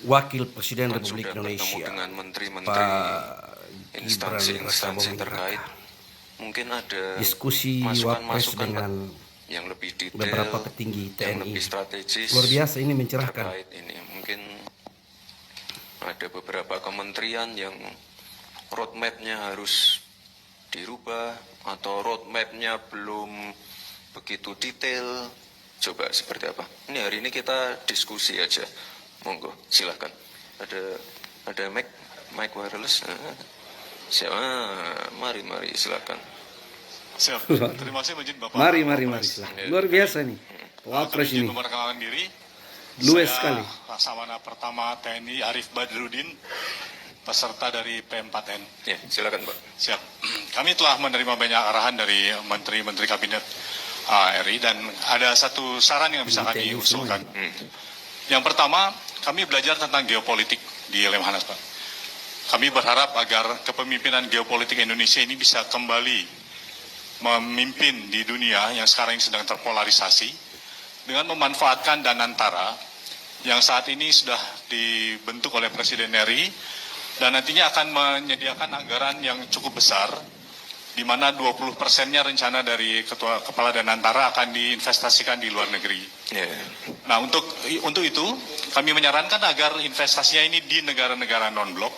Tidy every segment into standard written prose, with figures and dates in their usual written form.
Wakil Presiden dan Republik sudah bertemu Indonesia dengan menteri-menteri Pak instansi-instansi Gibran terkait. Raka Mungkin ada diskusi Wapres masukan-masukan dengan yang lebih detail, beberapa petinggi yang TNI. lebih strategis. Luar biasa, ini mencerahkan. Terkait ini mungkin ada beberapa kementerian yang roadmap-nya harus dirubah atau roadmap-nya belum begitu detail. Coba seperti apa? Ini hari ini kita diskusi aja. Monggo, silahkan. Ada mic wireless. Siapa? Mari silahkan. Siap. Terima kasih Majid Bapak. Mari silahkan. Luar biasa nih. Wapres ini. Memperkenalkan diri. Luas Saya sekali. Laksamana Pertama TNI Arif Badrudin, peserta dari P4N. Ya, silakan Pak. Siap. Kami telah menerima banyak arahan dari menteri-menteri kabinet RI dan ada satu saran yang bisa kami usulkan. Yang pertama, kami belajar tentang geopolitik di Lemhanas, Pak. Kami berharap agar kepemimpinan geopolitik Indonesia ini bisa kembali memimpin di dunia yang sekarang ini sedang terpolarisasi dengan memanfaatkan Danantara yang saat ini sudah dibentuk oleh Presiden RI dan nantinya akan menyediakan anggaran yang cukup besar di mana 20%-nya rencana dari Kepala Danantara akan diinvestasikan di luar negeri. Nah, untuk itu kami menyarankan agar investasinya ini di negara-negara non-blok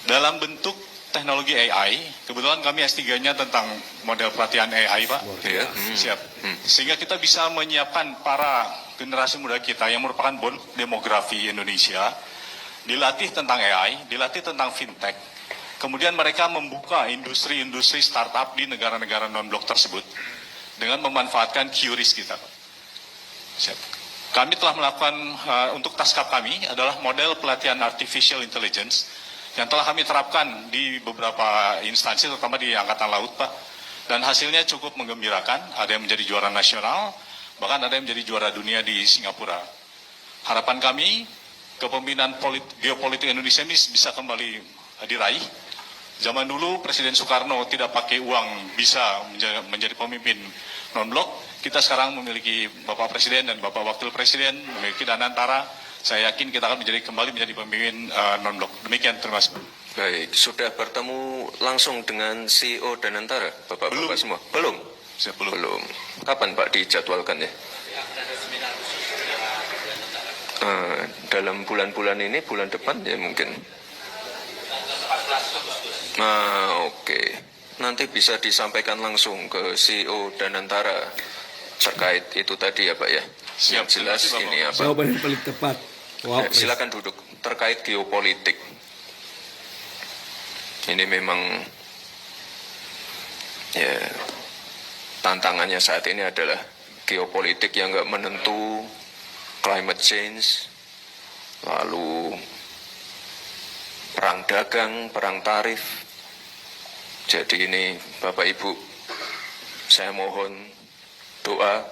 dalam bentuk teknologi AI. Kebetulan kami S3-nya tentang model pelatihan AI, Pak. Siap. Sehingga kita bisa menyiapkan para generasi muda kita yang merupakan bon demografi Indonesia, dilatih tentang AI, dilatih tentang fintech. Kemudian mereka membuka industri-industri startup di negara-negara non-blok tersebut dengan memanfaatkan QRIS kita. Siap. Kami telah melakukan, untuk taskap kami adalah model pelatihan artificial intelligence yang telah kami terapkan di beberapa instansi, terutama di Angkatan Laut, Pak. Dan hasilnya cukup menggembirakan, ada yang menjadi juara nasional, bahkan ada yang menjadi juara dunia di Singapura. Harapan kami, kepemimpinan geopolitik Indonesia ini bisa kembali diraih. Zaman dulu Presiden Soekarno tidak pakai uang bisa menjadi pemimpin non-blok. Kita sekarang memiliki Bapak Presiden dan Bapak Wakil Presiden, memiliki Danantara. Saya yakin kita akan kembali menjadi pemimpin non-blok. Demikian, terima kasih. Baik, sudah bertemu langsung dengan CEO Danantara, Bapak-Bapak semua? Belum? Belum. Kapan Pak dijadwalkan ya? Dalam bulan-bulan ini, bulan depan ya mungkin. Oke. Nanti bisa disampaikan langsung ke CEO Danantara terkait itu tadi ya Pak ya. Yang jelas ini apa? Jawaban yang paling tepat. Silakan duduk. Terkait geopolitik. Ini memang ya tantangannya saat ini adalah geopolitik yang nggak menentu, climate change, lalu perang dagang, perang tarif. Jadi ini Bapak Ibu, saya mohon doa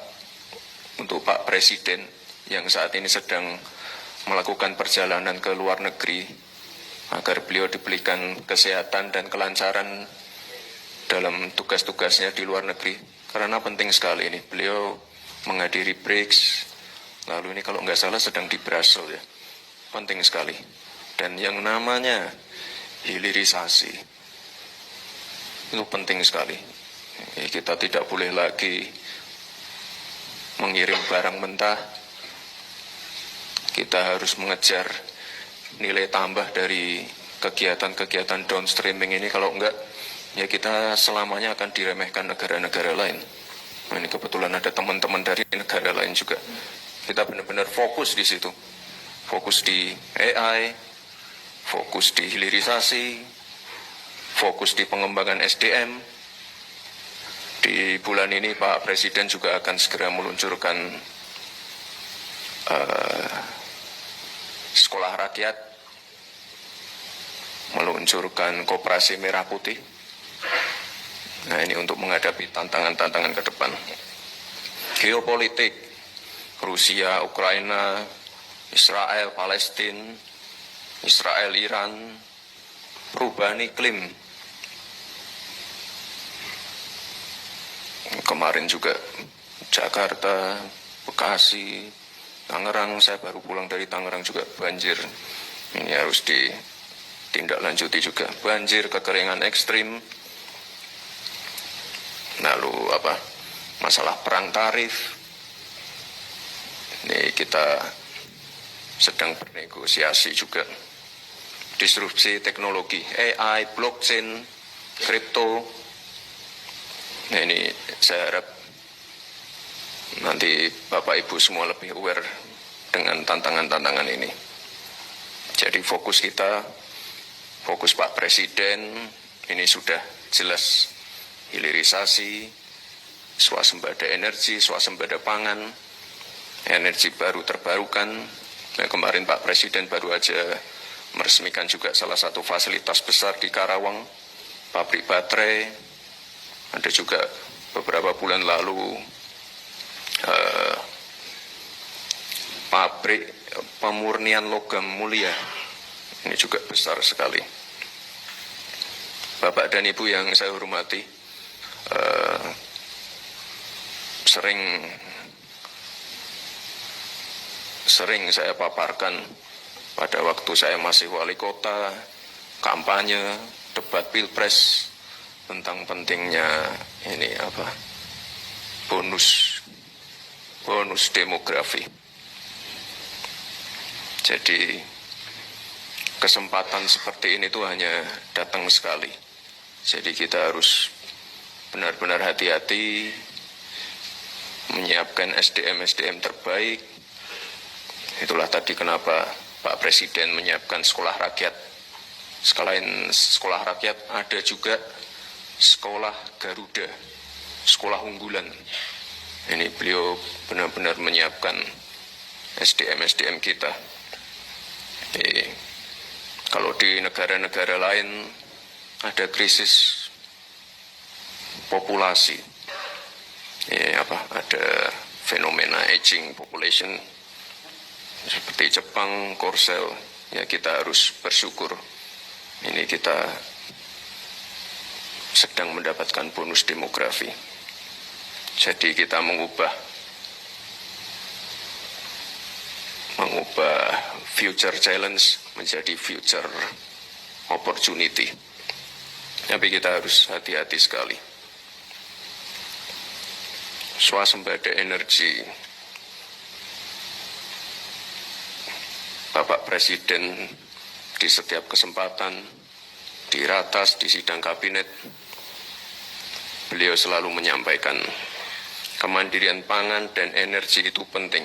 untuk Pak Presiden yang saat ini sedang melakukan perjalanan ke luar negeri, agar beliau diberikan kesehatan dan kelancaran dalam tugas-tugasnya di luar negeri. Karena penting sekali ini, beliau menghadiri BRICS, lalu ini kalau nggak salah sedang di Brussels ya. Penting sekali. Dan yang namanya hilirisasi itu penting sekali. Kita tidak boleh lagi mengirim barang mentah. Kita harus mengejar nilai tambah dari kegiatan-kegiatan downstreaming ini. Kalau enggak, ya kita selamanya akan diremehkan negara-negara lain. Nah, ini kebetulan ada teman-teman dari negara lain juga. Kita benar-benar fokus di situ. Fokus di AI, fokus di hilirisasi, fokus di pengembangan SDM. Di bulan ini Pak Presiden juga akan segera meluncurkan sekolah rakyat, meluncurkan koperasi merah putih. Nah, ini untuk menghadapi tantangan-tantangan ke depan. Geopolitik, Rusia, Ukraina, Israel, Palestina, Israel, Iran, perubahan iklim. Kemarin juga Jakarta, Bekasi, Tangerang, saya baru pulang dari Tangerang juga banjir. Ini harus ditindaklanjuti juga. Banjir, kekeringan ekstrim. Lalu masalah perang tarif. Ini kita sedang bernegosiasi juga. Disrupsi teknologi, AI, blockchain, kripto. Nah, ini saya harap nanti Bapak Ibu semua lebih aware dengan tantangan-tantangan ini. Jadi fokus kita, fokus Pak Presiden, ini sudah jelas hilirisasi, swasembada energi, swasembada pangan, energi baru terbarukan. Nah, kemarin Pak Presiden baru aja meresmikan juga salah satu fasilitas besar di Karawang, pabrik baterai. Ada juga beberapa bulan lalu pabrik pemurnian logam mulia. Ini juga besar sekali. Bapak dan Ibu yang saya hormati, sering saya paparkan pada waktu saya masih wali kota, kampanye, debat pilpres tentang pentingnya bonus demografi. Jadi kesempatan seperti ini tuh hanya datang sekali. Jadi kita harus benar-benar hati-hati menyiapkan SDM terbaik. Itulah tadi kenapa Pak Presiden menyiapkan sekolah rakyat. Selain sekolah rakyat, ada juga sekolah Garuda, sekolah unggulan. Ini beliau benar-benar menyiapkan SDM kita. Kalau di negara-negara lain ada krisis populasi, ada fenomena aging population, seperti Jepang, Korsel, ya kita harus bersyukur. Ini kita sedang mendapatkan bonus demografi. Jadi kita mengubah future challenge menjadi future opportunity. Tapi kita harus hati-hati sekali. Swasembada energi. Bapak Presiden di setiap kesempatan, di ratas, di sidang kabinet, beliau selalu menyampaikan kemandirian pangan dan energi itu penting,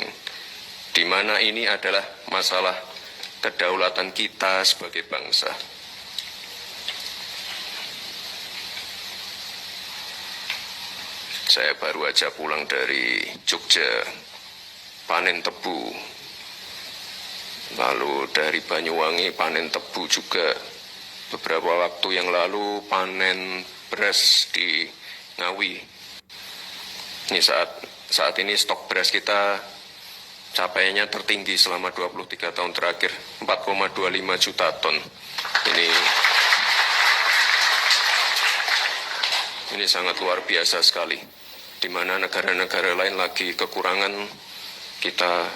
di mana ini adalah masalah kedaulatan kita sebagai bangsa. Saya baru aja pulang dari Jogja, panen tebu. Lalu dari Banyuwangi panen tebu juga. Beberapa waktu yang lalu panen beras di Ngawi. Ini saat ini stok beras kita capaiannya tertinggi selama 23 tahun terakhir, 4,25 juta ton. Ini sangat luar biasa sekali. Di mana negara-negara lain lagi kekurangan, kita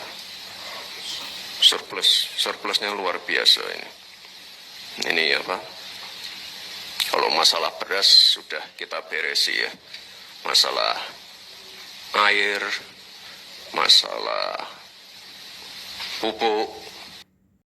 surplusnya luar biasa ini. Kalau masalah beras sudah kita beresi ya. Masalah air, masalah pupuk,